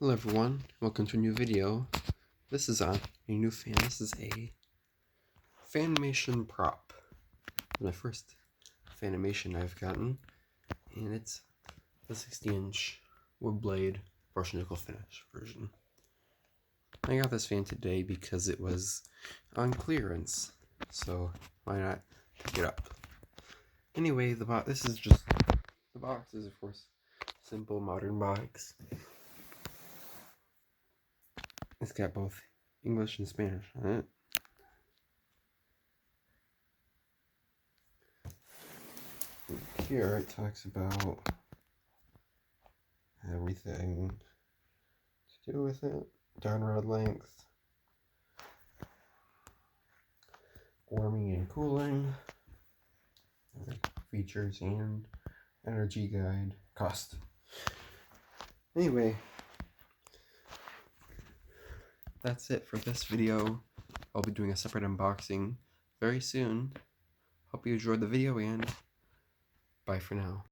Hello everyone, welcome to a new video. This is on a new fan. This is a Fanimation Prop. My first Fanimation I've gotten, and it's the 60-inch wood blade brushed nickel finish version. I got this fan today because it was on clearance, so why not pick it up? Anyway, this is just the box is of course simple modern box. It's got both English and Spanish on it. Here it talks about everything to do with it. Down rod length, warming and cooling, features and energy guide, cost. Anyway, that's it for this video. I'll be doing a separate unboxing very soon. Hope you enjoyed the video and bye for now.